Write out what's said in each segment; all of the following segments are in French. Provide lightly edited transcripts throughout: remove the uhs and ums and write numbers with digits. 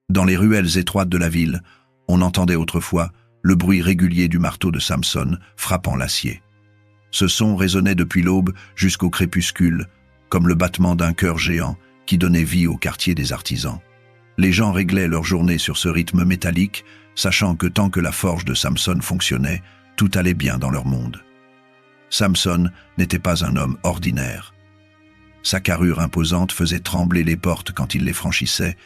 Dans les ruelles étroites de la ville, on entendait autrefois le bruit régulier du marteau de Samson frappant l'acier. Ce son résonnait depuis l'aube jusqu'au crépuscule, comme le battement d'un cœur géant qui donnait vie au quartier des artisans. Les gens réglaient leur journée sur ce rythme métallique, sachant que tant que la forge de Samson fonctionnait, tout allait bien dans leur monde. Samson n'était pas un homme ordinaire. Sa carrure imposante faisait trembler les portes quand il les franchissait,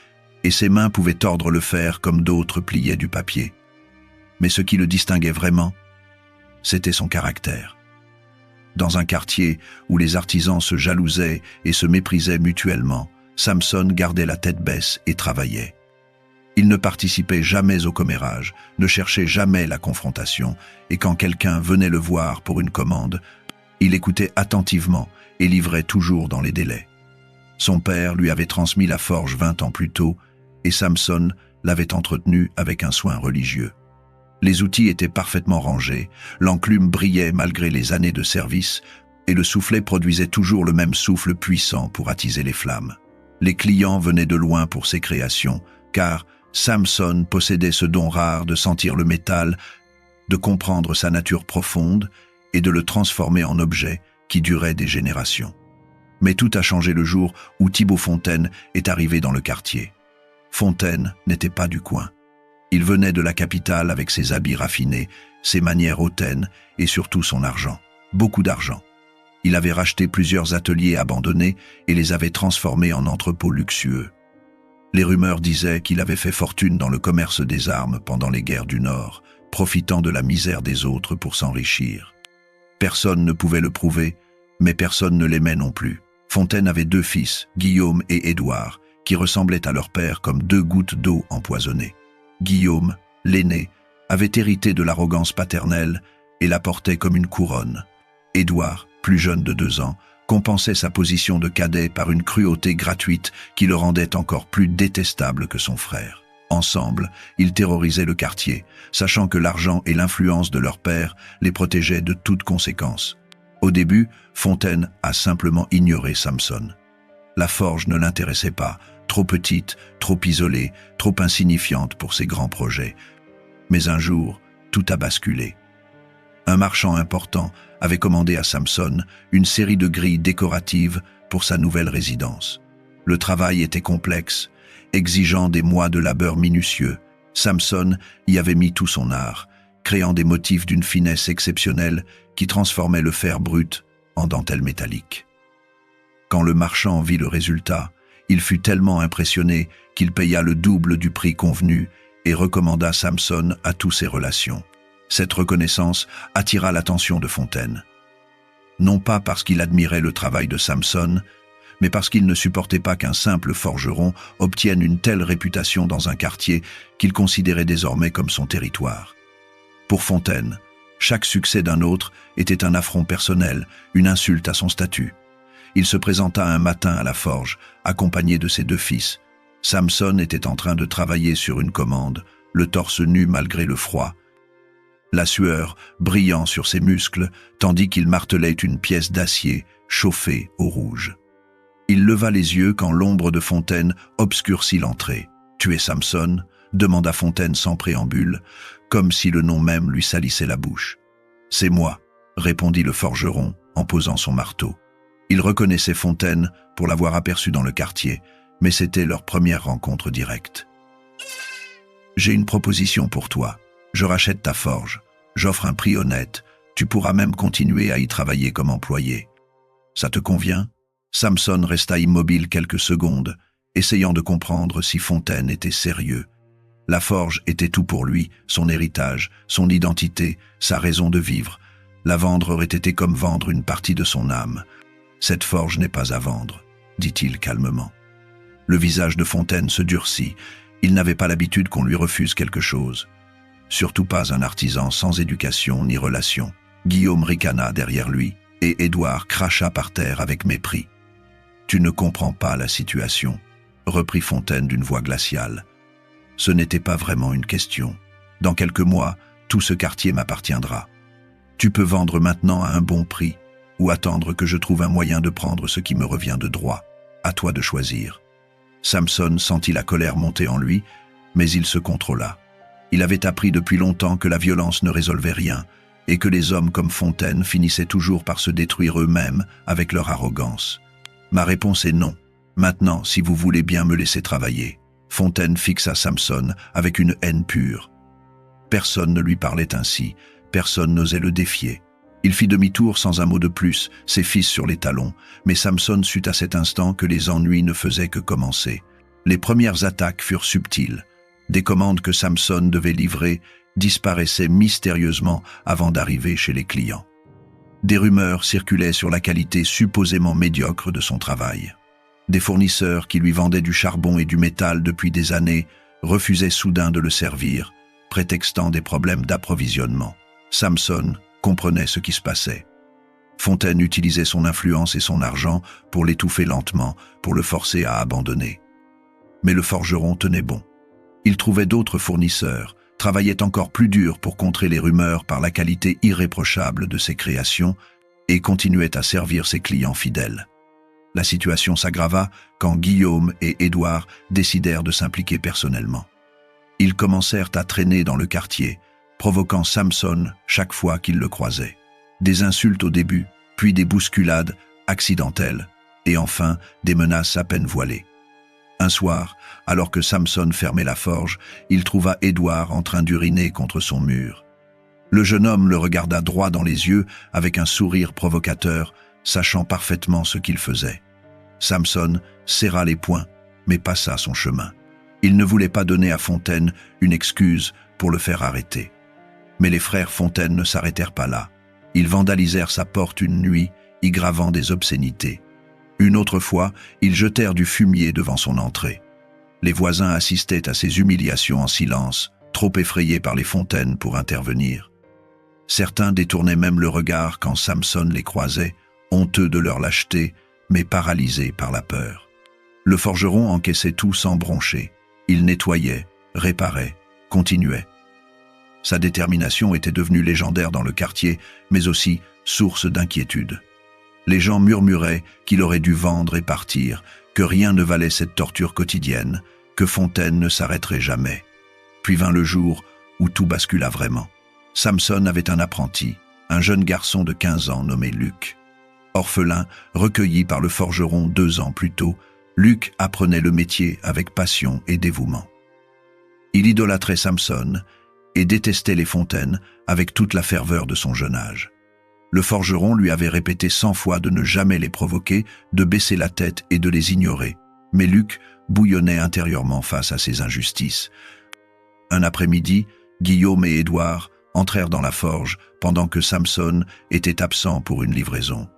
et ses mains pouvaient tordre le fer comme d'autres pliaient du papier. Mais ce qui le distinguait vraiment, c'était son caractère. Dans un quartier où les artisans se jalousaient et se méprisaient mutuellement, Samson gardait la tête baisse et travaillait. Il ne participait jamais au commérage, ne cherchait jamais la confrontation, et quand quelqu'un venait le voir pour une commande, il écoutait attentivement et livrait toujours dans les délais. Son père lui avait transmis la forge 20 ans plus tôt, et Samson l'avait entretenue avec un soin religieux. Les outils étaient parfaitement rangés, l'enclume brillait malgré les années de service, et le soufflet produisait toujours le même souffle puissant pour attiser les flammes. Les clients venaient de loin pour ses créations, car Samson possédait ce don rare de sentir le métal, de comprendre sa nature profonde et de le transformer en objet qui durait des générations. Mais tout a changé le jour où Thibaut Fontaine est arrivé dans le quartier. Fontaine n'était pas du coin. Il venait de la capitale avec ses habits raffinés, ses manières hautaines et surtout son argent. Beaucoup d'argent. Il avait racheté plusieurs ateliers abandonnés et les avait transformés en entrepôts luxueux. Les rumeurs disaient qu'il avait fait fortune dans le commerce des armes pendant les guerres du Nord, profitant de la misère des autres pour s'enrichir. Personne ne pouvait le prouver, mais personne ne l'aimait non plus. Fontaine avait 2 fils, Guillaume et Édouard, qui ressemblaient à leur père comme 2 gouttes d'eau empoisonnées. Guillaume, l'aîné, avait hérité de l'arrogance paternelle et la portait comme une couronne. Édouard, plus jeune de 2 ans, compensait sa position de cadet par une cruauté gratuite qui le rendait encore plus détestable que son frère. Ensemble, ils terrorisaient le quartier, sachant que l'argent et l'influence de leur père les protégeaient de toute conséquence. Au début, Fontaine a simplement ignoré Samson. La forge ne l'intéressait pas, trop petite, trop isolée, trop insignifiante pour ses grands projets. Mais un jour, tout a basculé. Un marchand important avait commandé à Samson une série de grilles décoratives pour sa nouvelle résidence. Le travail était complexe, exigeant des mois de labeur minutieux. Samson y avait mis tout son art, créant des motifs d'une finesse exceptionnelle qui transformaient le fer brut en dentelle métallique. Quand le marchand vit le résultat, il fut tellement impressionné qu'il paya le double du prix convenu et recommanda Samson à tous ses relations. Cette reconnaissance attira l'attention de Fontaine. Non pas parce qu'il admirait le travail de Samson, mais parce qu'il ne supportait pas qu'un simple forgeron obtienne une telle réputation dans un quartier qu'il considérait désormais comme son territoire. Pour Fontaine, chaque succès d'un autre était un affront personnel, une insulte à son statut. Il se présenta un matin à la forge, accompagné de ses 2 fils. Samson était en train de travailler sur une commande, le torse nu malgré le froid, la sueur brillant sur ses muscles, tandis qu'il martelait une pièce d'acier chauffée au rouge. Il leva les yeux quand l'ombre de Fontaine obscurcit l'entrée. « Tu es Samson ?» demanda Fontaine sans préambule, comme si le nom même lui salissait la bouche. « C'est moi », répondit le forgeron en posant son marteau. Il reconnaissait Fontaine pour l'avoir aperçu dans le quartier, mais c'était leur première rencontre directe. « J'ai une proposition pour toi. Je rachète ta forge. J'offre un prix honnête. Tu pourras même continuer à y travailler comme employé. Ça te convient ?» Samson resta immobile quelques secondes, essayant de comprendre si Fontaine était sérieux. La forge était tout pour lui, son héritage, son identité, sa raison de vivre. La vendre aurait été comme vendre une partie de son âme. « Cette forge n'est pas à vendre », dit-il calmement. Le visage de Fontaine se durcit. Il n'avait pas l'habitude qu'on lui refuse quelque chose. Surtout pas un artisan sans éducation ni relation. Guillaume ricana derrière lui, et Édouard cracha par terre avec mépris. « Tu ne comprends pas la situation », reprit Fontaine d'une voix glaciale. « Ce n'était pas vraiment une question. Dans quelques mois, tout ce quartier m'appartiendra. Tu peux vendre maintenant à un bon prix, ou attendre que je trouve un moyen de prendre ce qui me revient de droit. À toi de choisir. » Samson sentit la colère monter en lui, mais il se contrôla. Il avait appris depuis longtemps que la violence ne résolvait rien, et que les hommes comme Fontaine finissaient toujours par se détruire eux-mêmes avec leur arrogance. Ma réponse est non. Maintenant, si vous voulez bien me laisser travailler. Fontaine fixa Samson avec une haine pure. Personne ne lui parlait ainsi, personne n'osait le défier. Il fit demi-tour sans un mot de plus, ses fils sur les talons, mais Samson sut à cet instant que les ennuis ne faisaient que commencer. Les premières attaques furent subtiles. Des commandes que Samson devait livrer disparaissaient mystérieusement avant d'arriver chez les clients. Des rumeurs circulaient sur la qualité supposément médiocre de son travail. Des fournisseurs qui lui vendaient du charbon et du métal depuis des années refusaient soudain de le servir, prétextant des problèmes d'approvisionnement. Samson comprenait ce qui se passait. Fontaine utilisait son influence et son argent pour l'étouffer lentement, pour le forcer à abandonner. Mais le forgeron tenait bon. Il trouvait d'autres fournisseurs, travaillait encore plus dur pour contrer les rumeurs par la qualité irréprochable de ses créations et continuait à servir ses clients fidèles. La situation s'aggrava quand Guillaume et Édouard décidèrent de s'impliquer personnellement. Ils commencèrent à traîner dans le quartier, provoquant Samson chaque fois qu'ils le croisaient. Des insultes au début, puis des bousculades accidentelles, et enfin des menaces à peine voilées. Un soir, alors que Samson fermait la forge, il trouva Édouard en train d'uriner contre son mur. Le jeune homme le regarda droit dans les yeux avec un sourire provocateur, sachant parfaitement ce qu'il faisait. Samson serra les poings, mais passa son chemin. Il ne voulait pas donner à Fontaine une excuse pour le faire arrêter. Mais les frères Fontaine ne s'arrêtèrent pas là. Ils vandalisèrent sa porte une nuit, y gravant des obscénités. Une autre fois, ils jetèrent du fumier devant son entrée. Les voisins assistaient à ces humiliations en silence, trop effrayés par les Fontaine pour intervenir. Certains détournaient même le regard quand Samson les croisait, honteux de leur lâcheté, mais paralysés par la peur. Le forgeron encaissait tout sans broncher. Il nettoyait, réparait, continuait. Sa détermination était devenue légendaire dans le quartier, mais aussi source d'inquiétude. Les gens murmuraient qu'il aurait dû vendre et partir, que rien ne valait cette torture quotidienne, que Fontaine ne s'arrêterait jamais. Puis vint le jour où tout bascula vraiment. Samson avait un apprenti, un jeune garçon de 15 ans nommé Luc. Orphelin, recueilli par le forgeron 2 ans plus tôt, Luc apprenait le métier avec passion et dévouement. Il idolâtrait Samson et détestait les Fontaine avec toute la ferveur de son jeune âge. Le forgeron lui avait répété 100 fois de ne jamais les provoquer, de baisser la tête et de les ignorer. Mais Luc bouillonnait intérieurement face à ces injustices. Un après-midi, Guillaume et Édouard entrèrent dans la forge pendant que Samson était absent pour une livraison.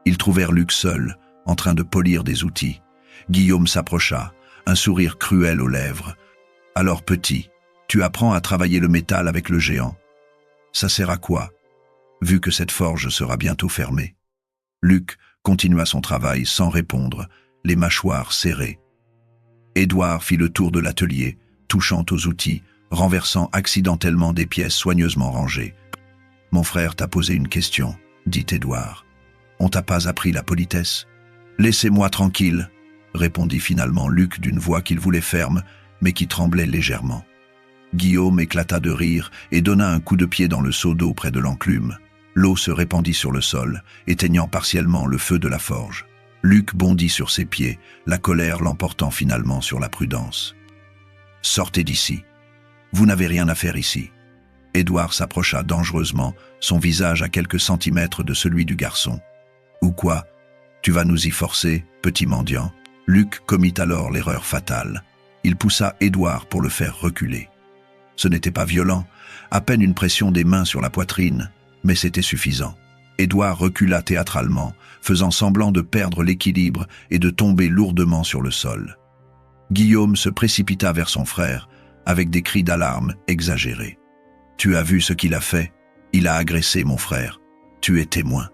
Ils trouvèrent Luc seul, en train de polir des outils. Guillaume s'approcha, un sourire cruel aux lèvres. « Alors petit, tu apprends à travailler le métal avec le géant. Ça sert à quoi, vu que cette forge sera bientôt fermée ?» Luc continua son travail sans répondre, les mâchoires serrées. Édouard fit le tour de l'atelier, touchant aux outils, renversant accidentellement des pièces soigneusement rangées. « Mon frère t'a posé une question, » dit Édouard. « On t'a pas appris la politesse ?»« Laissez-moi tranquille, » répondit finalement Luc d'une voix qu'il voulait ferme, mais qui tremblait légèrement. Guillaume éclata de rire et donna un coup de pied dans le seau d'eau près de l'enclume. L'eau se répandit sur le sol, éteignant partiellement le feu de la forge. Luc bondit sur ses pieds, la colère l'emportant finalement sur la prudence. « Sortez d'ici. Vous n'avez rien à faire ici. » Édouard s'approcha dangereusement, son visage à quelques centimètres de celui du garçon. « Ou quoi? Tu vas nous y forcer, petit mendiant ?» Luc commit alors l'erreur fatale. Il poussa Édouard pour le faire reculer. Ce n'était pas violent, à peine une pression des mains sur la poitrine, mais c'était suffisant. Édouard recula théâtralement, faisant semblant de perdre l'équilibre et de tomber lourdement sur le sol. Guillaume se précipita vers son frère, avec des cris d'alarme exagérés. « Tu as vu ce qu'il a fait? Il a agressé mon frère. Tu es témoin. »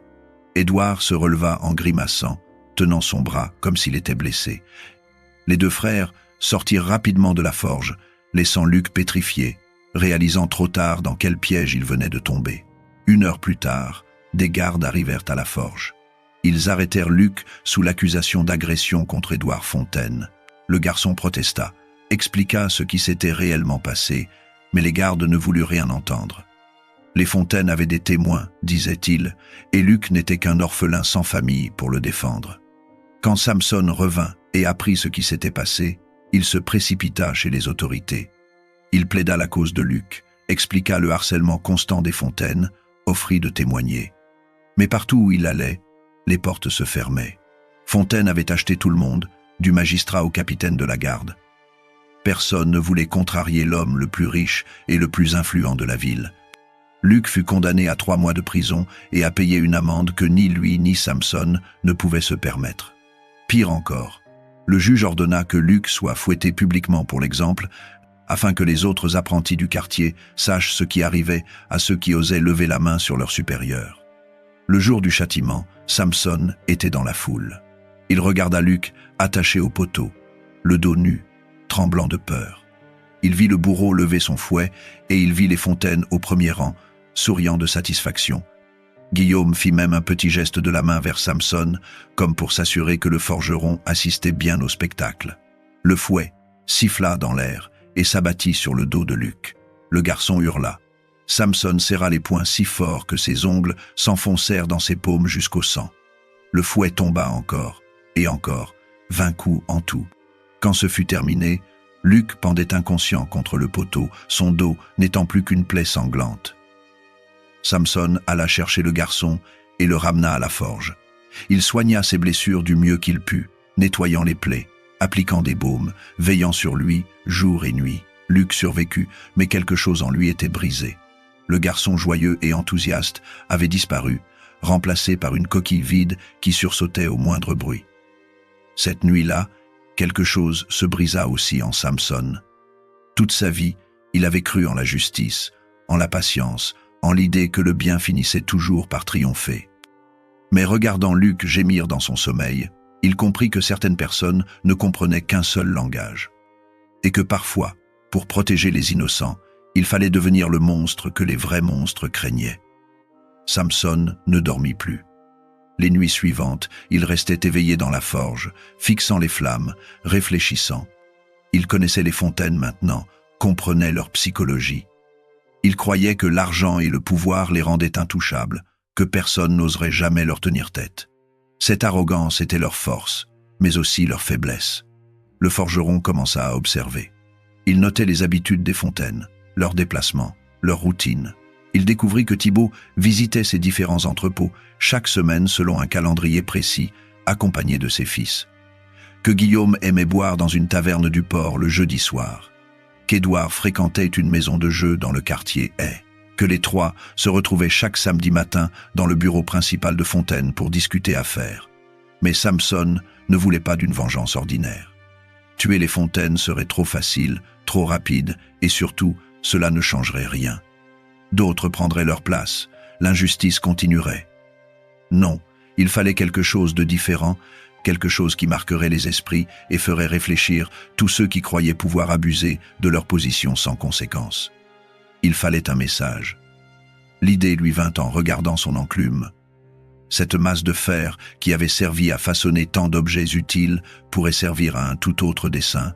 Édouard se releva en grimaçant, tenant son bras comme s'il était blessé. Les 2 frères sortirent rapidement de la forge, laissant Luc pétrifié, réalisant trop tard dans quel piège il venait de tomber. 1 heure plus tard, des gardes arrivèrent à la forge. Ils arrêtèrent Luc sous l'accusation d'agression contre Édouard Fontaine. Le garçon protesta, expliqua ce qui s'était réellement passé, mais les gardes ne voulurent rien entendre. Les fontaines avaient des témoins, disait-il, et Luc n'était qu'un orphelin sans famille pour le défendre. Quand Samson revint et apprit ce qui s'était passé, il se précipita chez les autorités. Il plaida la cause de Luc, expliqua le harcèlement constant des fontaines, offrit de témoigner. Mais partout où il allait, les portes se fermaient. Fontaine avait acheté tout le monde, du magistrat au capitaine de la garde. Personne ne voulait contrarier l'homme le plus riche et le plus influent de la ville. Luc fut condamné à 3 mois de prison et à payer une amende que ni lui ni Samson ne pouvaient se permettre. Pire encore, le juge ordonna que Luc soit fouetté publiquement pour l'exemple, afin que les autres apprentis du quartier sachent ce qui arrivait à ceux qui osaient lever la main sur leurs supérieurs. Le jour du châtiment, Samson était dans la foule. Il regarda Luc attaché au poteau, le dos nu, tremblant de peur. Il vit le bourreau lever son fouet et il vit les fontaines au premier rang, souriant de satisfaction. Guillaume fit même un petit geste de la main vers Samson, comme pour s'assurer que le forgeron assistait bien au spectacle. Le fouet siffla dans l'air et s'abattit sur le dos de Luc. Le garçon hurla. Samson serra les poings si fort que ses ongles s'enfoncèrent dans ses paumes jusqu'au sang. Le fouet tomba encore, et encore, 20 coups en tout. Quand ce fut terminé, Luc pendait inconscient contre le poteau, son dos n'étant plus qu'une plaie sanglante. Samson alla chercher le garçon et le ramena à la forge. Il soigna ses blessures du mieux qu'il put, nettoyant les plaies, appliquant des baumes, veillant sur lui jour et nuit. Luc survécut, mais quelque chose en lui était brisé. Le garçon joyeux et enthousiaste avait disparu, remplacé par une coquille vide qui sursautait au moindre bruit. Cette nuit-là, quelque chose se brisa aussi en Samson. Toute sa vie, il avait cru en la justice, en la patience, en l'idée que le bien finissait toujours par triompher. Mais regardant Luc gémir dans son sommeil, il comprit que certaines personnes ne comprenaient qu'un seul langage. Et que parfois, pour protéger les innocents, il fallait devenir le monstre que les vrais monstres craignaient. Samson ne dormit plus. Les nuits suivantes, il restait éveillé dans la forge, fixant les flammes, réfléchissant. Il connaissait les fontaines maintenant, comprenait leur psychologie. Il croyait que l'argent et le pouvoir les rendaient intouchables, que personne n'oserait jamais leur tenir tête. Cette arrogance était leur force, mais aussi leur faiblesse. Le forgeron commença à observer. Il notait les habitudes des fontaines, leurs déplacements, leurs routines. Il découvrit que Thibaut visitait ses différents entrepôts chaque semaine selon un calendrier précis, accompagné de ses fils. Que Guillaume aimait boire dans une taverne du port le jeudi soir. Qu'Édouard fréquentait une maison de jeu dans le quartier Hay. Que les trois se retrouvaient chaque samedi matin dans le bureau principal de Fontaine pour discuter affaires. Mais Samson ne voulait pas d'une vengeance ordinaire. Tuer les Fontaines serait trop facile, trop rapide, et surtout, cela ne changerait rien. D'autres prendraient leur place, l'injustice continuerait. Non, il fallait quelque chose de différent, quelque chose qui marquerait les esprits et ferait réfléchir tous ceux qui croyaient pouvoir abuser de leur position sans conséquence. Il fallait un message. L'idée lui vint en regardant son enclume. Cette masse de fer qui avait servi à façonner tant d'objets utiles pourrait servir à un tout autre dessein.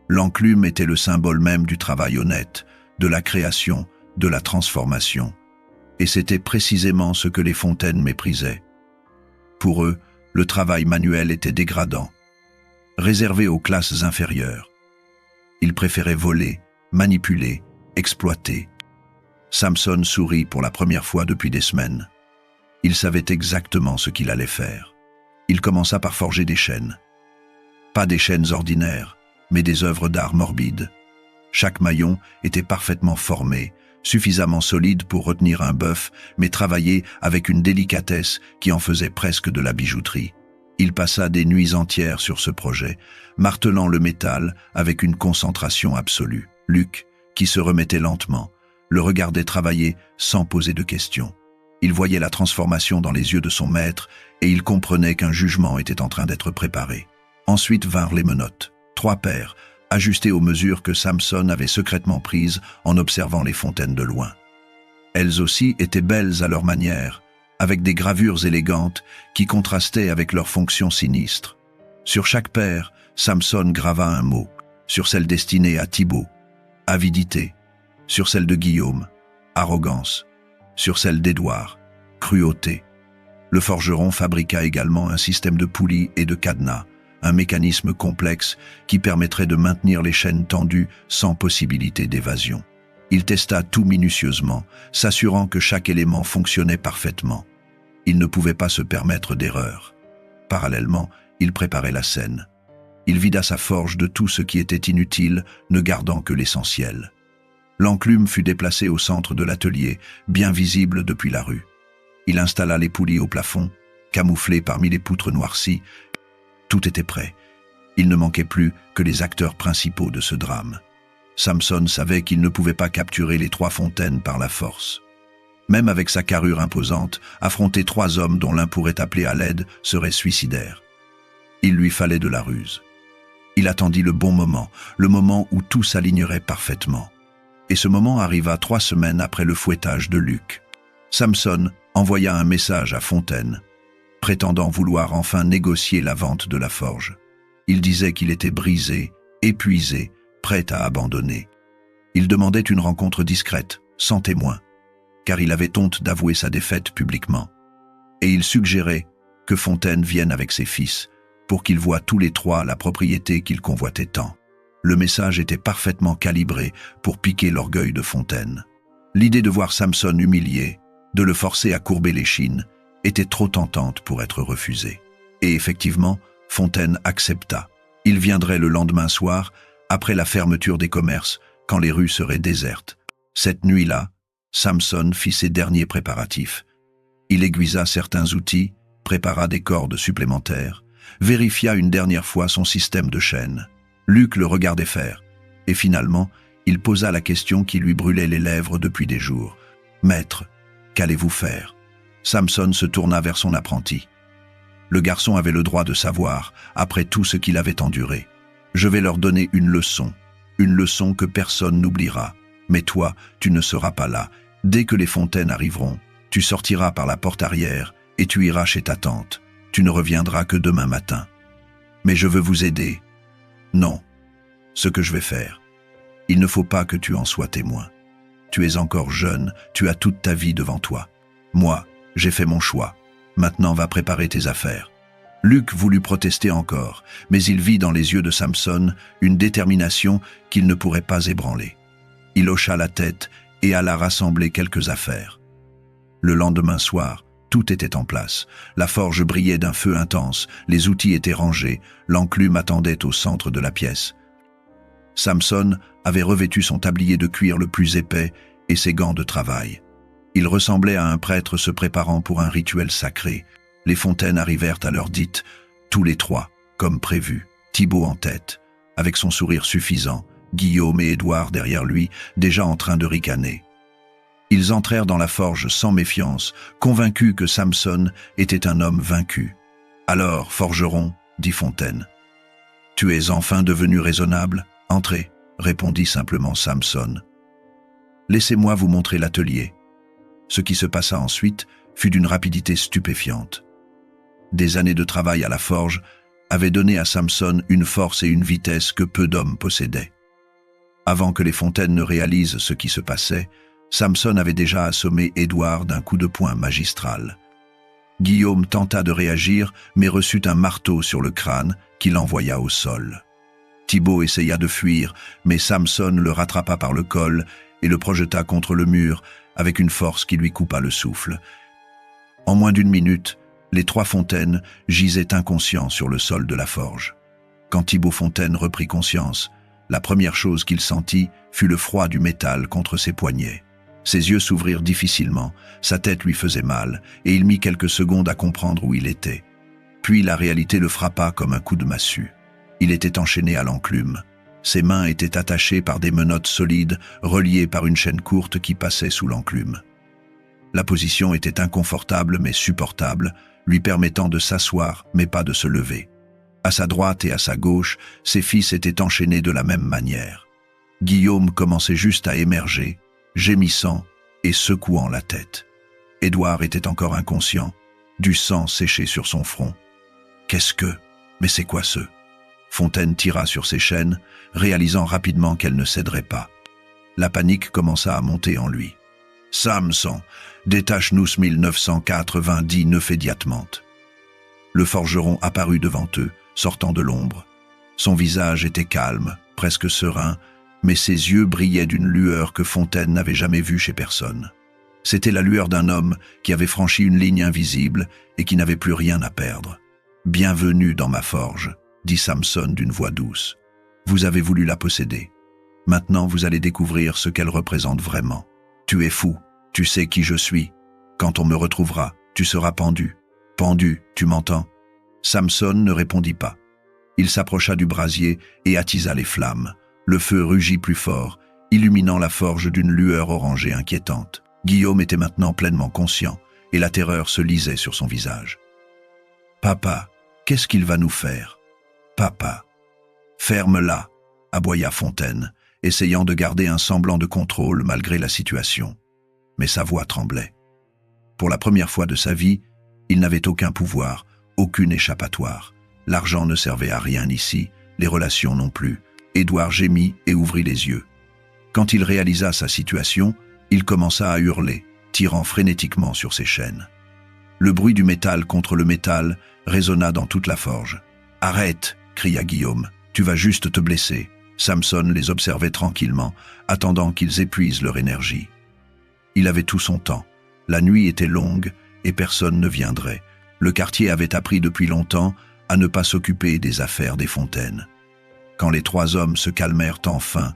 L'enclume était le symbole même du travail honnête, de la création, de la transformation. Et c'était précisément ce que les Fontaines méprisaient. Pour eux, le travail manuel était dégradant, réservé aux classes inférieures. Ils préféraient voler, manipuler, exploiter. Samson sourit pour la première fois depuis des semaines. Il savait exactement ce qu'il allait faire. Il commença par forger des chaînes. Pas des chaînes ordinaires, mais des œuvres d'art morbides. Chaque maillon était parfaitement formé, suffisamment solide pour retenir un bœuf, mais travaillé avec une délicatesse qui en faisait presque de la bijouterie. Il passa des nuits entières sur ce projet, martelant le métal avec une concentration absolue. Luc, qui se remettait lentement, le regardait travailler sans poser de questions. Il voyait la transformation dans les yeux de son maître et il comprenait qu'un jugement était en train d'être préparé. Ensuite vinrent les menottes, 3 paires, ajustées aux mesures que Samson avait secrètement prises en observant les fontaines de loin. Elles aussi étaient belles à leur manière, avec des gravures élégantes qui contrastaient avec leur fonction sinistre. Sur chaque paire, Samson grava un mot. sur celle destinée à Thibaut, avidité, sur celle de Guillaume, arrogance, sur celle d'Édouard, cruauté. Le forgeron fabriqua également un système de poulies et de cadenas, un mécanisme complexe qui permettrait de maintenir les chaînes tendues sans possibilité d'évasion. Il testa tout minutieusement, s'assurant que chaque élément fonctionnait parfaitement. Il ne pouvait pas se permettre d'erreur. Parallèlement, il préparait la scène. Il vida sa forge de tout ce qui était inutile, ne gardant que l'essentiel. L'enclume fut déplacée au centre de l'atelier, bien visible depuis la rue. Il installa les poulies au plafond, camouflées parmi les poutres noircies. Tout était prêt. Il ne manquait plus que les acteurs principaux de ce drame. Samson savait qu'il ne pouvait pas capturer les 3 fontaines par la force. Même avec sa carrure imposante, affronter 3 hommes dont l'un pourrait appeler à l'aide serait suicidaire. Il lui fallait de la ruse. Il attendit le bon moment, le moment où tout s'alignerait parfaitement. Et ce moment arriva 3 semaines après le fouettage de Luc. Samson envoya un message à Fontaine, prétendant vouloir enfin négocier la vente de la forge. Il disait qu'il était brisé, épuisé, prêt à abandonner. Il demandait une rencontre discrète, sans témoin, car il avait honte d'avouer sa défaite publiquement. Et il suggérait que Fontaine vienne avec ses fils, pour qu'ils voient tous les 3 la propriété qu'ils convoitaient tant. Le message était parfaitement calibré pour piquer l'orgueil de Fontaine. L'idée de voir Samson humilié, de le forcer à courber l'échine, était trop tentante pour être refusée. Et effectivement, Fontaine accepta. Il viendrait le lendemain soir, après la fermeture des commerces, quand les rues seraient désertes. Cette nuit-là, Samson fit ses derniers préparatifs. Il aiguisa certains outils, prépara des cordes supplémentaires, vérifia une dernière fois son système de chaîne. Luc le regardait faire, et finalement, il posa la question qui lui brûlait les lèvres depuis des jours. « Maître, qu'allez-vous faire ?» Samson se tourna vers son apprenti. Le garçon avait le droit de savoir, après tout ce qu'il avait enduré. « Je vais leur donner une leçon que personne n'oubliera. Mais toi, tu ne seras pas là. Dès que les fontaines arriveront, tu sortiras par la porte arrière et tu iras chez ta tante. Tu ne reviendras que demain matin. Mais je veux vous aider. Non, ce que je vais faire. Il ne faut pas que tu en sois témoin. Tu es encore jeune, tu as toute ta vie devant toi. Moi, j'ai fait mon choix. Maintenant, va préparer tes affaires. » Luc voulut protester encore, mais il vit dans les yeux de Samson une détermination qu'il ne pourrait pas ébranler. Il hocha la tête et alla rassembler quelques affaires. Le lendemain soir, tout était en place. La forge brillait d'un feu intense, les outils étaient rangés, l'enclume attendait au centre de la pièce. Samson avait revêtu son tablier de cuir le plus épais et ses gants de travail. Il ressemblait à un prêtre se préparant pour un rituel sacré. Les fontaines arrivèrent à l'heure dite, tous les 3, comme prévu, Thibaut en tête, avec son sourire suffisant, Guillaume et Édouard derrière lui, déjà en train de ricaner. Ils entrèrent dans la forge sans méfiance, convaincus que Samson était un homme vaincu. « Alors, forgeron, dit Fontaine, tu es enfin devenu raisonnable ? Entrez, répondit simplement Samson. Laissez-moi vous montrer l'atelier. Ce qui se passa ensuite fut d'une rapidité stupéfiante. Des années de travail à la forge avaient donné à Samson une force et une vitesse que peu d'hommes possédaient. Avant que les fontaines ne réalisent ce qui se passait, Samson avait déjà assommé Édouard d'un coup de poing magistral. Guillaume tenta de réagir, mais reçut un marteau sur le crâne qui l'envoya au sol. Thibaut essaya de fuir, mais Samson le rattrapa par le col et le projeta contre le mur avec une force qui lui coupa le souffle. En moins d'1 minute, les 3 fontaines gisaient inconscients sur le sol de la forge. Quand Thibaut Fontaine reprit conscience, la première chose qu'il sentit fut le froid du métal contre ses poignets. Ses yeux s'ouvrirent difficilement, sa tête lui faisait mal, et il mit quelques secondes à comprendre où il était. Puis la réalité le frappa comme un coup de massue. Il était enchaîné à l'enclume. Ses mains étaient attachées par des menottes solides, reliées par une chaîne courte qui passait sous l'enclume. La position était inconfortable mais supportable, lui permettant de s'asseoir mais pas de se lever. À sa droite et à sa gauche, ses fils étaient enchaînés de la même manière. Guillaume commençait juste à émerger, gémissant et secouant la tête. Édouard était encore inconscient, du sang séché sur son front. « Qu'est-ce que... Mais c'est quoi ce... » Fontaine tira sur ses chaînes, réalisant rapidement qu'elle ne céderait pas. La panique commença à monter en lui. « Samson, détache-nous 1990 neufédiatement. » Le forgeron apparut devant eux, sortant de l'ombre. Son visage était calme, presque serein, mais ses yeux brillaient d'une lueur que Fontaine n'avait jamais vue chez personne. C'était la lueur d'un homme qui avait franchi une ligne invisible et qui n'avait plus rien à perdre. « Bienvenue dans ma forge », dit Samson d'une voix douce. « Vous avez voulu la posséder. Maintenant, vous allez découvrir ce qu'elle représente vraiment. Tu es fou, tu sais qui je suis. Quand on me retrouvera, tu seras pendu. Pendu, tu m'entends ?» Samson ne répondit pas. Il s'approcha du brasier et attisa les flammes. Le feu rugit plus fort, illuminant la forge d'une lueur orangée inquiétante. Guillaume était maintenant pleinement conscient, et la terreur se lisait sur son visage. « Papa, qu'est-ce qu'il va nous faire ? Papa !»« Ferme-la !» aboya Fontaine, essayant de garder un semblant de contrôle malgré la situation. Mais sa voix tremblait. Pour la première fois de sa vie, il n'avait aucun pouvoir, aucune échappatoire. L'argent ne servait à rien ici, les relations non plus. Édouard gémit et ouvrit les yeux. Quand il réalisa sa situation, il commença à hurler, tirant frénétiquement sur ses chaînes. Le bruit du métal contre le métal résonna dans toute la forge. « Arrête !» cria Guillaume. « Tu vas juste te blesser. » Samson les observait tranquillement, attendant qu'ils épuisent leur énergie. Il avait tout son temps. La nuit était longue et personne ne viendrait. Le quartier avait appris depuis longtemps à ne pas s'occuper des affaires des Fontaines. Quand les trois hommes se calmèrent enfin,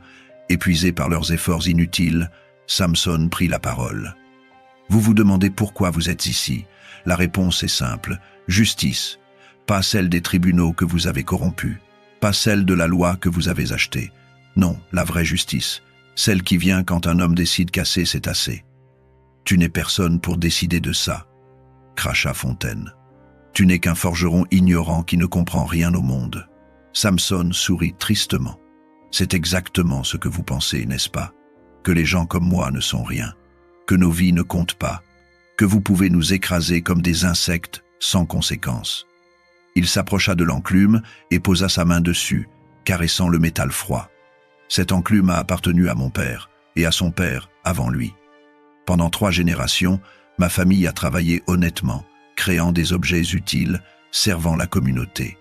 épuisés par leurs efforts inutiles, Samson prit la parole. « Vous vous demandez pourquoi vous êtes ici. La réponse est simple. Justice. Pas celle des tribunaux que vous avez corrompus. Pas celle de la loi que vous avez achetée. Non, la vraie justice. Celle qui vient quand un homme décide qu'assez, c'est assez. Tu n'es personne pour décider de ça, » cracha Fontaine. « Tu n'es qu'un forgeron ignorant qui ne comprend rien au monde. » Samson sourit tristement. « C'est exactement ce que vous pensez, n'est-ce pas? Que les gens comme moi ne sont rien, que nos vies ne comptent pas, que vous pouvez nous écraser comme des insectes sans conséquence. » Il s'approcha de l'enclume et posa sa main dessus, caressant le métal froid. Cette enclume a appartenu à mon père, et à son père avant lui. Pendant 3 générations, ma famille a travaillé honnêtement, créant des objets utiles, servant la communauté.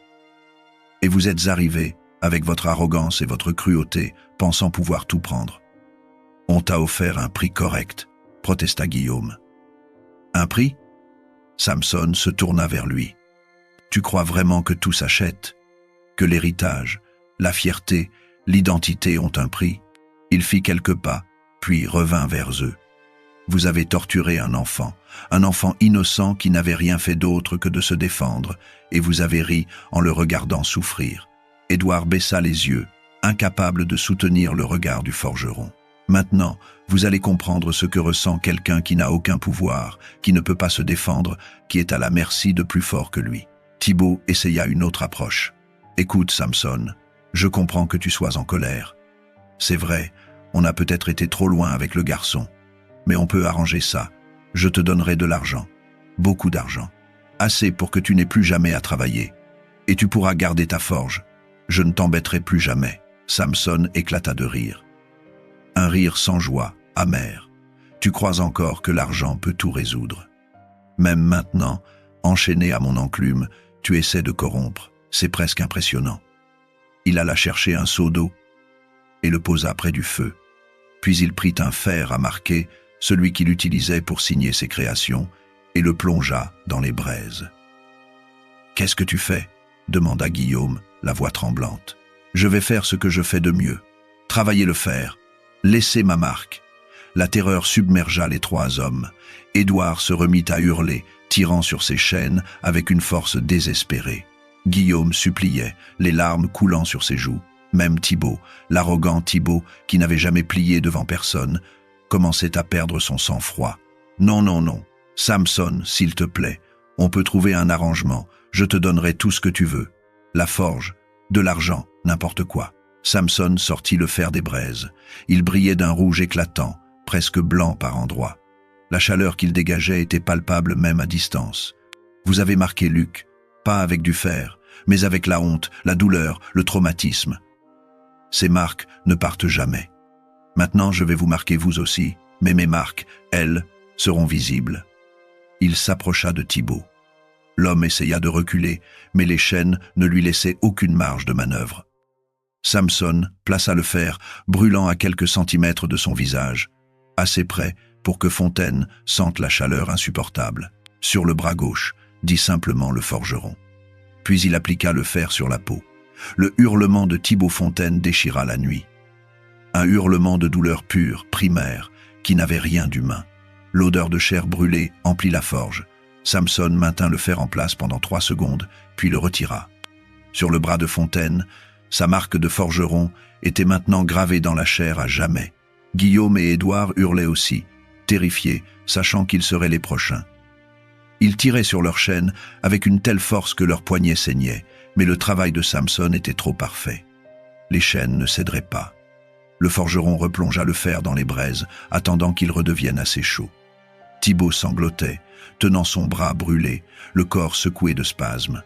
Et vous êtes arrivés, avec votre arrogance et votre cruauté, pensant pouvoir tout prendre. On t'a offert un prix correct, protesta Guillaume. Un prix ? Samson se tourna vers lui. Tu crois vraiment que tout s'achète ? Que l'héritage, la fierté, l'identité ont un prix ? Il fit quelques pas, puis revint vers eux. Vous avez torturé un enfant innocent qui n'avait rien fait d'autre que de se défendre, et vous avez ri en le regardant souffrir. Édouard baissa les yeux, incapable de soutenir le regard du forgeron. Maintenant, vous allez comprendre ce que ressent quelqu'un qui n'a aucun pouvoir, qui ne peut pas se défendre, qui est à la merci de plus fort que lui. Thibaut essaya une autre approche. « Écoute, Samson, je comprends que tu sois en colère. C'est vrai, on a peut-être été trop loin avec le garçon. Mais on peut arranger ça. Je te donnerai de l'argent. Beaucoup d'argent. Assez pour que tu n'aies plus jamais à travailler. Et tu pourras garder ta forge. Je ne t'embêterai plus jamais. » Samson éclata de rire. Un rire sans joie, amer. Tu crois encore que l'argent peut tout résoudre. Même maintenant, enchaîné à mon enclume, tu essaies de corrompre. C'est presque impressionnant. Il alla chercher un seau d'eau et le posa près du feu. Puis il prit un fer à marquer, celui qu'il utilisait pour signer ses créations, et le plongea dans les braises. « Qu'est-ce que tu fais ?» demanda Guillaume, la voix tremblante. « Je vais faire ce que je fais de mieux. Travailler le fer. Laisser ma marque. » La terreur submergea les 3 hommes. Édouard se remit à hurler, tirant sur ses chaînes avec une force désespérée. Guillaume suppliait, les larmes coulant sur ses joues. Même Thibaut, l'arrogant Thibaut, qui n'avait jamais plié devant personne, commençait à perdre son sang-froid. « Non, non, non. Samson, s'il te plaît, on peut trouver un arrangement. Je te donnerai tout ce que tu veux. La forge, de l'argent, n'importe quoi. » Samson sortit le fer des braises. Il brillait d'un rouge éclatant, presque blanc par endroits. La chaleur qu'il dégageait était palpable même à distance. « Vous avez marqué Luc, pas avec du fer. mais avec la honte, la douleur, le traumatisme. Ces marques ne partent jamais. Maintenant, je vais vous marquer vous aussi, mais mes marques, elles, seront visibles. Il s'approcha de Thibaut. L'homme essaya de reculer, mais les chaînes ne lui laissaient aucune marge de manœuvre. Samson plaça le fer, brûlant à quelques centimètres de son visage, assez près pour que Fontaine sente la chaleur insupportable. Sur le bras gauche, dit simplement le forgeron. Puis il appliqua le fer sur la peau. Le hurlement de Thibaut Fontaine déchira la nuit. Un hurlement de douleur pure, primaire, qui n'avait rien d'humain. L'odeur de chair brûlée emplit la forge. Samson maintint le fer en place pendant 3 secondes, puis le retira. Sur le bras de Fontaine, sa marque de forgeron était maintenant gravée dans la chair à jamais. Guillaume et Édouard hurlaient aussi, terrifiés, sachant qu'ils seraient les prochains. Ils tiraient sur leurs chaînes avec une telle force que leurs poignets saignaient, mais le travail de Samson était trop parfait. Les chaînes ne céderaient pas. Le forgeron replongea le fer dans les braises, attendant qu'il redevienne assez chaud. Thibaut sanglotait, tenant son bras brûlé, le corps secoué de spasmes.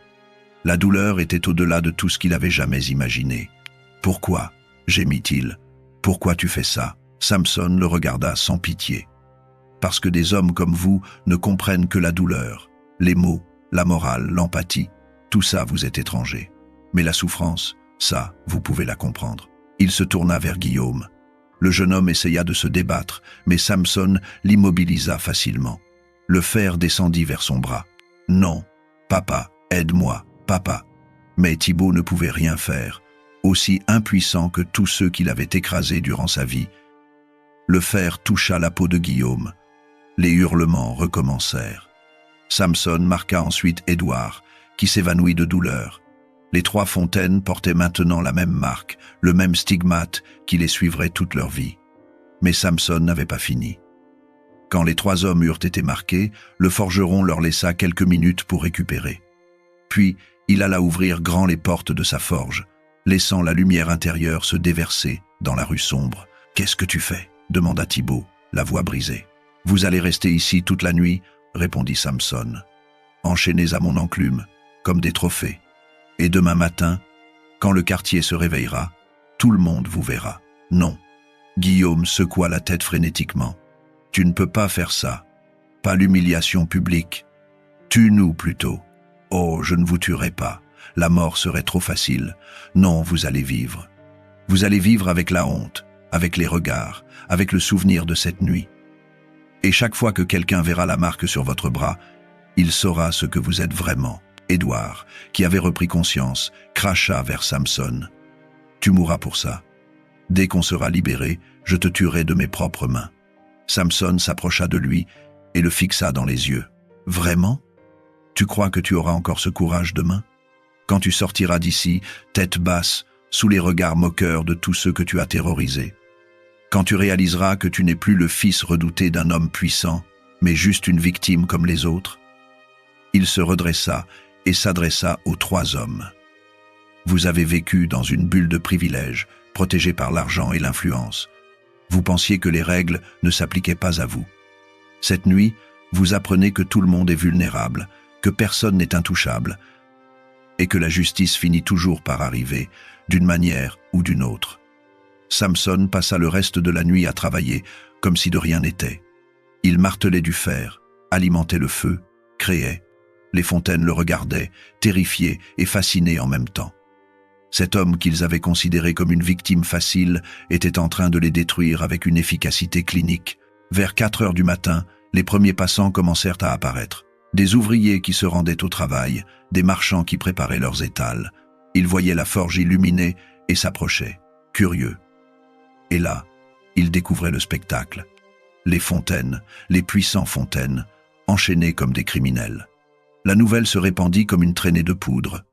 La douleur était au-delà de tout ce qu'il avait jamais imaginé. « Pourquoi » gémit-il. « Pourquoi tu fais ça ?» Samson le regarda sans pitié. « Parce que des hommes comme vous ne comprennent que la douleur, les mots, la morale, l'empathie. Tout ça vous est étranger. Mais la souffrance, ça, vous pouvez la comprendre. » Il se tourna vers Guillaume. Le jeune homme essaya de se débattre, mais Samson l'immobilisa facilement. Le fer descendit vers son bras. « Non, papa, aide-moi, papa. » Mais Thibaut ne pouvait rien faire, aussi impuissant que tous ceux qu'il avait écrasés durant sa vie. Le fer toucha la peau de Guillaume. Les hurlements recommencèrent. Samson marqua ensuite Édouard, qui s'évanouit de douleur. Les 3 Fontaines portaient maintenant la même marque, le même stigmate qui les suivrait toute leur vie. Mais Samson n'avait pas fini. Quand les 3 hommes eurent été marqués, le forgeron leur laissa quelques minutes pour récupérer. Puis, il alla ouvrir grand les portes de sa forge, laissant la lumière intérieure se déverser dans la rue sombre. « Qu'est-ce que tu fais » demanda Thibaut, la voix brisée. « Vous allez rester ici toute la nuit » répondit Samson. « Enchaînés à mon enclume, comme des trophées. Et demain matin, quand le quartier se réveillera, tout le monde vous verra. » « Non. » Guillaume secoua la tête frénétiquement. « Tu ne peux pas faire ça. Pas l'humiliation publique. Tue-nous plutôt. » « Oh, je ne vous tuerai pas. La mort serait trop facile. Non, vous allez vivre. Vous allez vivre avec la honte, avec les regards, avec le souvenir de cette nuit. Et chaque fois que quelqu'un verra la marque sur votre bras, il saura ce que vous êtes vraiment. » Édouard, qui avait repris conscience, cracha vers Samson. « Tu mourras pour ça. Dès qu'on sera libéré, je te tuerai de mes propres mains. » Samson s'approcha de lui et le fixa dans les yeux. « Vraiment ? Tu crois que tu auras encore ce courage demain ? Quand tu sortiras d'ici, tête basse, sous les regards moqueurs de tous ceux que tu as terrorisés. Quand tu réaliseras que tu n'es plus le fils redouté d'un homme puissant, mais juste une victime comme les autres. » Il se redressa et s'adressa aux 3 hommes. « Vous avez vécu dans une bulle de privilèges, protégée par l'argent et l'influence. Vous pensiez que les règles ne s'appliquaient pas à vous. Cette nuit, vous apprenez que tout le monde est vulnérable, que personne n'est intouchable, et que la justice finit toujours par arriver, d'une manière ou d'une autre. » Samson passa le reste de la nuit à travailler, comme si de rien n'était. Il martelait du fer, alimentait le feu, créait. Les Fontaines le regardaient, terrifiés et fascinés en même temps. Cet homme qu'ils avaient considéré comme une victime facile était en train de les détruire avec une efficacité clinique. Vers 4 heures du matin, les premiers passants commencèrent à apparaître. Des ouvriers qui se rendaient au travail, des marchands qui préparaient leurs étals. Ils voyaient la forge illuminée et s'approchaient, curieux. Et là, ils découvraient le spectacle. Les Fontaines, les puissants Fontaines, enchaînés comme des criminels. La nouvelle se répandit comme une traînée de poudre.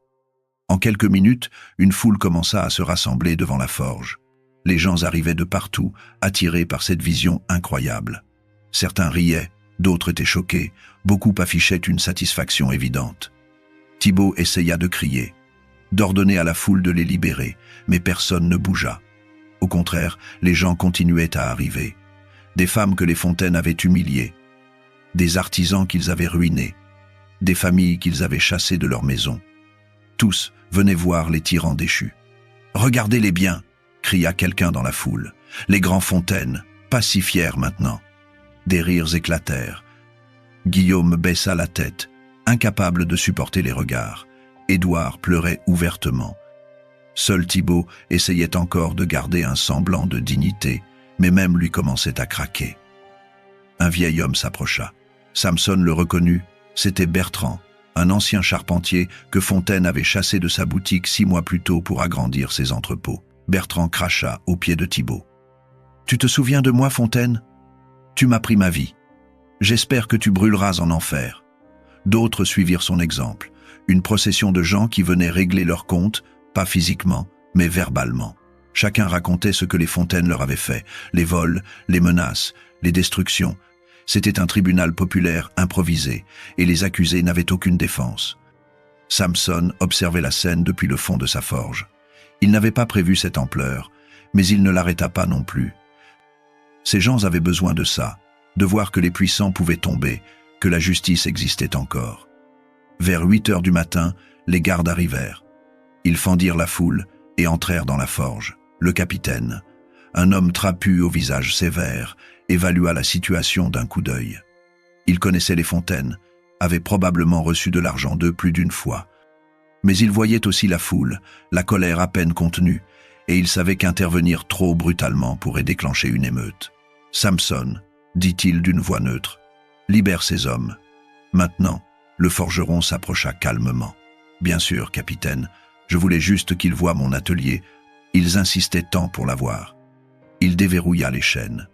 En quelques minutes, une foule commença à se rassembler devant la forge. Les gens arrivaient de partout, attirés par cette vision incroyable. Certains riaient, d'autres étaient choqués, beaucoup affichaient une satisfaction évidente. Thibaut essaya de crier, d'ordonner à la foule de les libérer, mais personne ne bougea. Au contraire, les gens continuaient à arriver. Des femmes que les Fontaines avaient humiliées, des artisans qu'ils avaient ruinés, des familles qu'ils avaient chassées de leur maison. Tous venaient voir les tyrans déchus. « Regardez-les bien !» cria quelqu'un dans la foule. « Les grands Fontaines, pas si fiers maintenant !» Des rires éclatèrent. Guillaume baissa la tête, incapable de supporter les regards. Édouard pleurait ouvertement. Seul Thibaut essayait encore de garder un semblant de dignité, mais même lui commençait à craquer. Un vieil homme s'approcha. Samson le reconnut, c'était Bertrand, un ancien charpentier que Fontaine avait chassé de sa boutique 6 mois plus tôt pour agrandir ses entrepôts. Bertrand cracha aux pieds de Thibaut. « Tu te souviens de moi, Fontaine ? Tu m'as pris ma vie. J'espère que tu brûleras en enfer. » D'autres suivirent son exemple, une procession de gens qui venaient régler leurs comptes, pas physiquement, mais verbalement. Chacun racontait ce que les Fontaines leur avaient fait, les vols, les menaces, les destructions. C'était un tribunal populaire improvisé, et les accusés n'avaient aucune défense. Samson observait la scène depuis le fond de sa forge. Il n'avait pas prévu cette ampleur, mais il ne l'arrêta pas non plus. Ces gens avaient besoin de ça, de voir que les puissants pouvaient tomber, que la justice existait encore. Vers 8 heures du matin, les gardes arrivèrent. Ils fendirent la foule et entrèrent dans la forge. Le capitaine, un homme trapu au visage sévère, évalua la situation d'un coup d'œil. Il connaissait les Fontaines, avait probablement reçu de l'argent d'eux plus d'une fois. Mais il voyait aussi la foule, la colère à peine contenue, et il savait qu'intervenir trop brutalement pourrait déclencher une émeute. « Samson, dit-il d'une voix neutre, libère ces hommes. » Maintenant, le forgeron s'approcha calmement. « Bien sûr, capitaine, je voulais juste qu'ils voient mon atelier. » Ils insistaient tant pour la voir. Il déverrouilla les chaînes.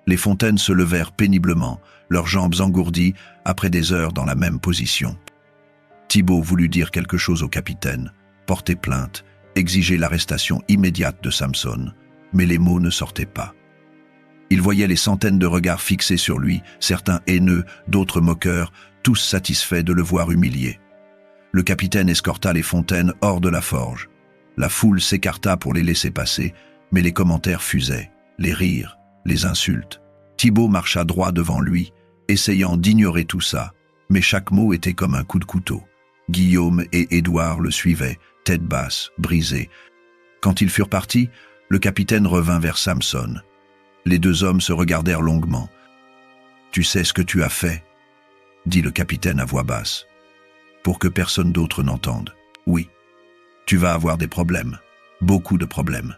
Les Fontaines se levèrent péniblement, leurs jambes engourdies, après des heures dans la même position. Thibaut voulut dire quelque chose au capitaine, porter plainte, exiger l'arrestation immédiate de Samson, mais les mots ne sortaient pas. Il voyait les centaines de regards fixés sur lui, certains haineux, d'autres moqueurs, tous satisfaits de le voir humilié. Le capitaine escorta les Fontaines hors de la forge. La foule s'écarta pour les laisser passer, mais les commentaires fusaient, les rires, les insultes. Thibaut marcha droit devant lui, essayant d'ignorer tout ça, mais chaque mot était comme un coup de couteau. Guillaume et Édouard le suivaient, tête basse, brisée. Quand ils furent partis, le capitaine revint vers Samson. Les deux hommes se regardèrent longuement. « Tu sais ce que tu as fait ?» dit le capitaine à voix basse. « Pour que personne d'autre n'entende. Oui. Tu vas avoir des problèmes. Beaucoup de problèmes. »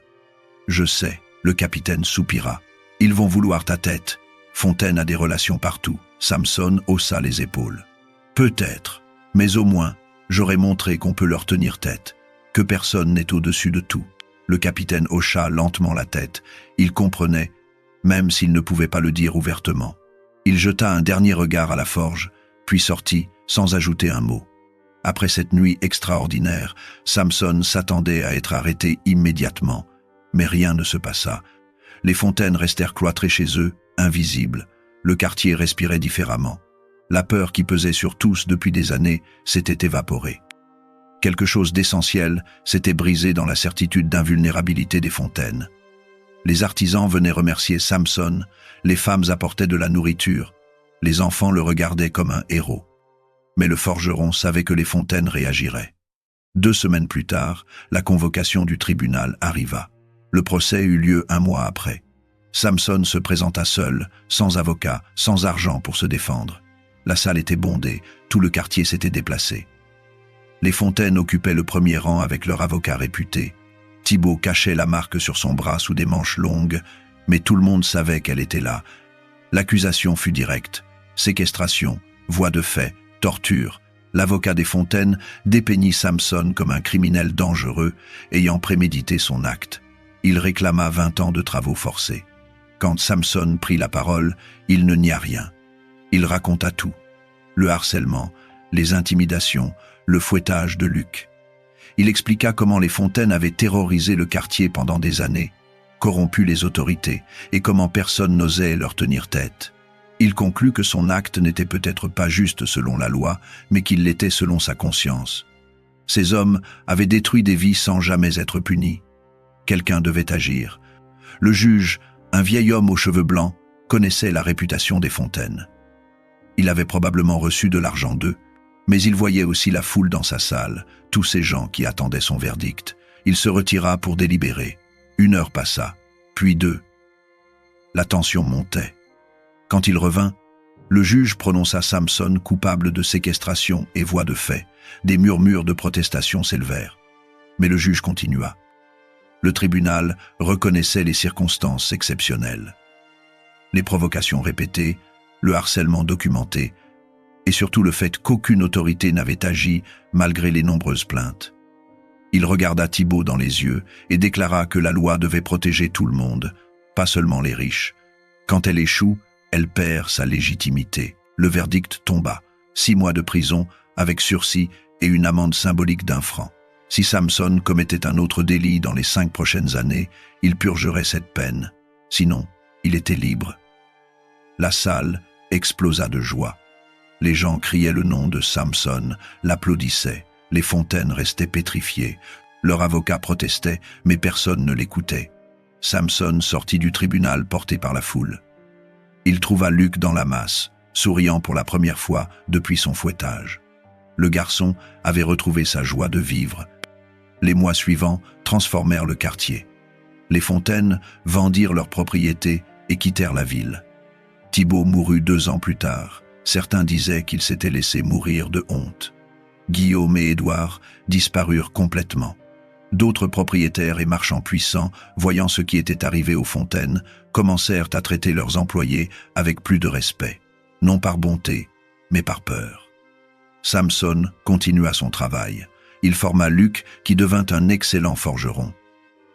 « Je sais, » le capitaine soupira. « Ils vont vouloir ta tête. Fontaine a des relations partout. » Samson haussa les épaules. « Peut-être, mais au moins, j'aurais montré qu'on peut leur tenir tête, que personne n'est au-dessus de tout. » Le capitaine hocha lentement la tête. Il comprenait, même s'il ne pouvait pas le dire ouvertement. Il jeta un dernier regard à la forge, puis sortit, sans ajouter un mot. Après cette nuit extraordinaire, Samson s'attendait à être arrêté immédiatement. Mais rien ne se passa. Les Fontaines restèrent cloîtrés chez eux, invisibles. Le quartier respirait différemment. La peur qui pesait sur tous depuis des années s'était évaporée. Quelque chose d'essentiel s'était brisé dans la certitude d'invulnérabilité des Fontaines. Les artisans venaient remercier Samson, les femmes apportaient de la nourriture, les enfants le regardaient comme un héros. Mais le forgeron savait que les Fontaines réagiraient. 2 semaines plus tard, la convocation du tribunal arriva. Le procès eut lieu 1 mois après. Samson se présenta seul, sans avocat, sans argent pour se défendre. La salle était bondée, tout le quartier s'était déplacé. Les Fontaines occupaient le premier rang avec leur avocat réputé. Thibaut cachait la marque sur son bras sous des manches longues, mais tout le monde savait qu'elle était là. L'accusation fut directe. Séquestration, voies de fait, torture. L'avocat des Fontaines dépeignit Samson comme un criminel dangereux, ayant prémédité son acte. Il réclama 20 ans de travaux forcés. Quand Samson prit la parole, il ne nia rien. Il raconta tout. Le harcèlement, les intimidations, le fouettage de Luc. Il expliqua comment les Fontaines avaient terrorisé le quartier pendant des années, corrompu les autorités, et comment personne n'osait leur tenir tête. Il conclut que son acte n'était peut-être pas juste selon la loi, mais qu'il l'était selon sa conscience. Ces hommes avaient détruit des vies sans jamais être punis. Quelqu'un devait agir. Le juge, un vieil homme aux cheveux blancs, connaissait la réputation des Fontaines. Il avait probablement reçu de l'argent d'eux. Mais il voyait aussi la foule dans sa salle, tous ces gens qui attendaient son verdict. Il se retira pour délibérer. 1 heure passa, puis 2. La tension montait. Quand il revint, le juge prononça Samson coupable de séquestration et voie de fait. Des murmures de protestation s'élevèrent. Mais le juge continua. Le tribunal reconnaissait les circonstances exceptionnelles. Les provocations répétées, le harcèlement documenté, et surtout le fait qu'aucune autorité n'avait agi malgré les nombreuses plaintes. Il regarda Thibault dans les yeux et déclara que la loi devait protéger tout le monde, pas seulement les riches. Quand elle échoue, elle perd sa légitimité. Le verdict tomba, 6 mois de prison avec sursis et une amende symbolique d'1 franc. Si Samson commettait un autre délit dans les 5 prochaines années, il purgerait cette peine. Sinon, il était libre. La salle explosa de joie. Les gens criaient le nom de Samson, l'applaudissaient. Les fontaines restaient pétrifiées. Leur avocat protestait, mais personne ne l'écoutait. Samson sortit du tribunal porté par la foule. Il trouva Luc dans la masse, souriant pour la première fois depuis son fouettage. Le garçon avait retrouvé sa joie de vivre. Les mois suivants transformèrent le quartier. Les fontaines vendirent leurs propriétés et quittèrent la ville. Thibault mourut 2 ans plus tard. Certains disaient qu'il s'était laissé mourir de honte. Guillaume et Édouard disparurent complètement. D'autres propriétaires et marchands puissants, voyant ce qui était arrivé aux fontaines, commencèrent à traiter leurs employés avec plus de respect, non par bonté, mais par peur. Samson continua son travail. Il forma Luc, qui devint un excellent forgeron.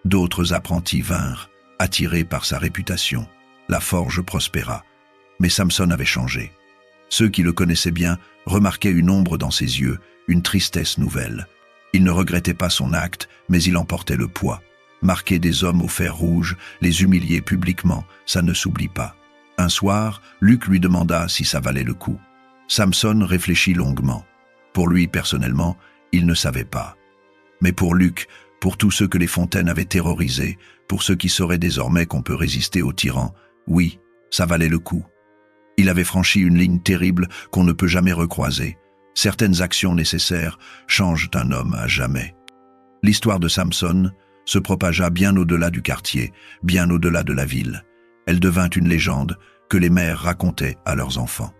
D'autres apprentis vinrent, attirés par sa réputation. La forge prospéra. Mais Samson avait changé. Ceux qui le connaissaient bien remarquaient une ombre dans ses yeux, une tristesse nouvelle. Il ne regrettait pas son acte, mais il en portait le poids. Marquer des hommes au fer rouge, les humilier publiquement, ça ne s'oublie pas. Un soir, Luc lui demanda si ça valait le coup. Samson réfléchit longuement. Pour lui, personnellement, il ne savait pas. Mais pour Luc, pour tous ceux que les fontaines avaient terrorisés, pour ceux qui sauraient désormais qu'on peut résister aux tyrans, oui, ça valait le coup. Il avait franchi une ligne terrible qu'on ne peut jamais recroiser. Certaines actions nécessaires changent un homme à jamais. L'histoire de Samson se propagea bien au-delà du quartier, bien au-delà de la ville. Elle devint une légende que les mères racontaient à leurs enfants.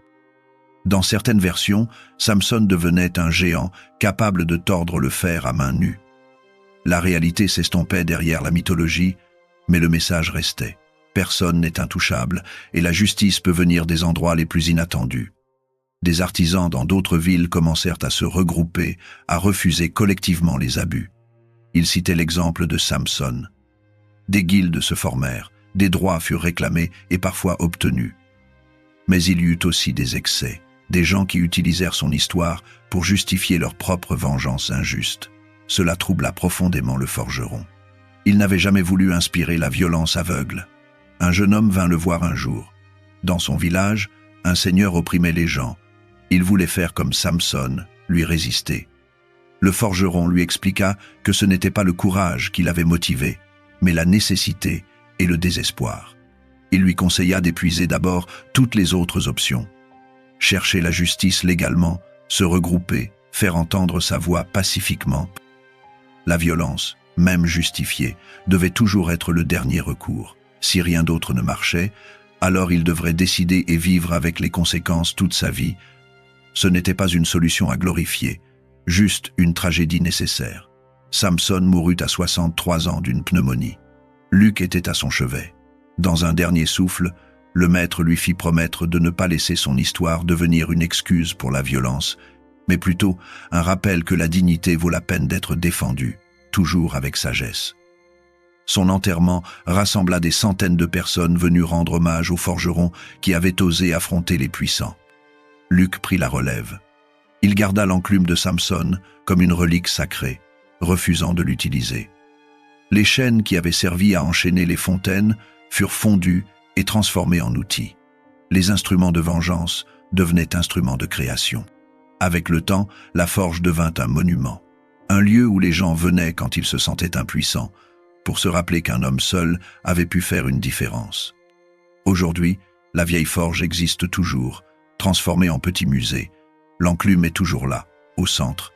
Dans certaines versions, Samson devenait un géant capable de tordre le fer à main nue. La réalité s'estompait derrière la mythologie, mais le message restait. Personne n'est intouchable et la justice peut venir des endroits les plus inattendus. Des artisans dans d'autres villes commencèrent à se regrouper, à refuser collectivement les abus. Il citait l'exemple de Samson. Des guildes se formèrent, des droits furent réclamés et parfois obtenus. Mais il y eut aussi des excès, des gens qui utilisèrent son histoire pour justifier leur propre vengeance injuste. Cela troubla profondément le forgeron. Il n'avait jamais voulu inspirer la violence aveugle. Un jeune homme vint le voir un jour. Dans son village, un seigneur opprimait les gens. Il voulait faire comme Samson, lui résister. Le forgeron lui expliqua que ce n'était pas le courage qui l'avait motivé, mais la nécessité et le désespoir. Il lui conseilla d'épuiser d'abord toutes les autres options. Chercher la justice légalement, se regrouper, faire entendre sa voix pacifiquement. La violence, même justifiée, devait toujours être le dernier recours. Si rien d'autre ne marchait, alors il devrait décider et vivre avec les conséquences toute sa vie. Ce n'était pas une solution à glorifier, juste une tragédie nécessaire. Samson mourut à 63 ans d'une pneumonie. Luc était à son chevet. Dans un dernier souffle, le maître lui fit promettre de ne pas laisser son histoire devenir une excuse pour la violence, mais plutôt un rappel que la dignité vaut la peine d'être défendue, toujours avec sagesse. Son enterrement rassembla des centaines de personnes venues rendre hommage au forgeron qui avait osé affronter les puissants. Luc prit la relève. Il garda l'enclume de Samson comme une relique sacrée, refusant de l'utiliser. Les chaînes qui avaient servi à enchaîner les fontaines furent fondues et transformées en outils. Les instruments de vengeance devenaient instruments de création. Avec le temps, la forge devint un monument, un lieu où les gens venaient quand ils se sentaient impuissants, pour se rappeler qu'un homme seul avait pu faire une différence. Aujourd'hui, la vieille forge existe toujours, transformée en petit musée, L'enclume est toujours là, au centre.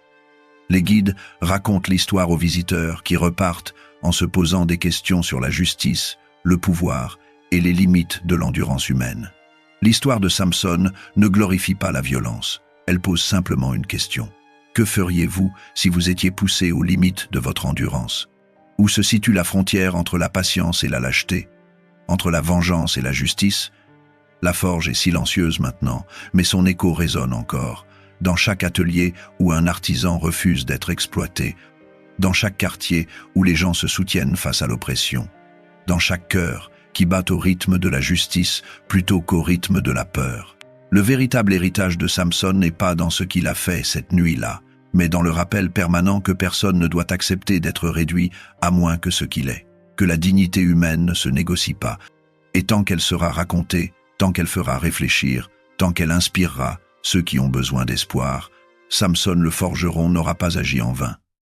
Les guides racontent l'histoire aux visiteurs qui repartent en se posant des questions sur la justice, le pouvoir et les limites de l'endurance humaine. L'histoire de Samson ne glorifie pas la violence, elle pose simplement une question. Que feriez-vous si vous étiez poussé aux limites de votre endurance? Où se situe la frontière entre la patience et la lâcheté? Entre la vengeance et la justice? La forge est silencieuse maintenant, mais son écho résonne encore. Dans chaque atelier où un artisan refuse d'être exploité, dans chaque quartier où les gens se soutiennent face à l'oppression, dans chaque cœur qui bat au rythme de la justice plutôt qu'au rythme de la peur. Le véritable héritage de Samson n'est pas dans ce qu'il a fait cette nuit-là, mais dans le rappel permanent que personne ne doit accepter d'être réduit à moins que ce qu'il est, que la dignité humaine ne se négocie pas, et tant qu'elle sera racontée, tant qu'elle fera réfléchir, tant qu'elle inspirera ceux qui ont besoin d'espoir, Samson le forgeron n'aura pas agi en vain.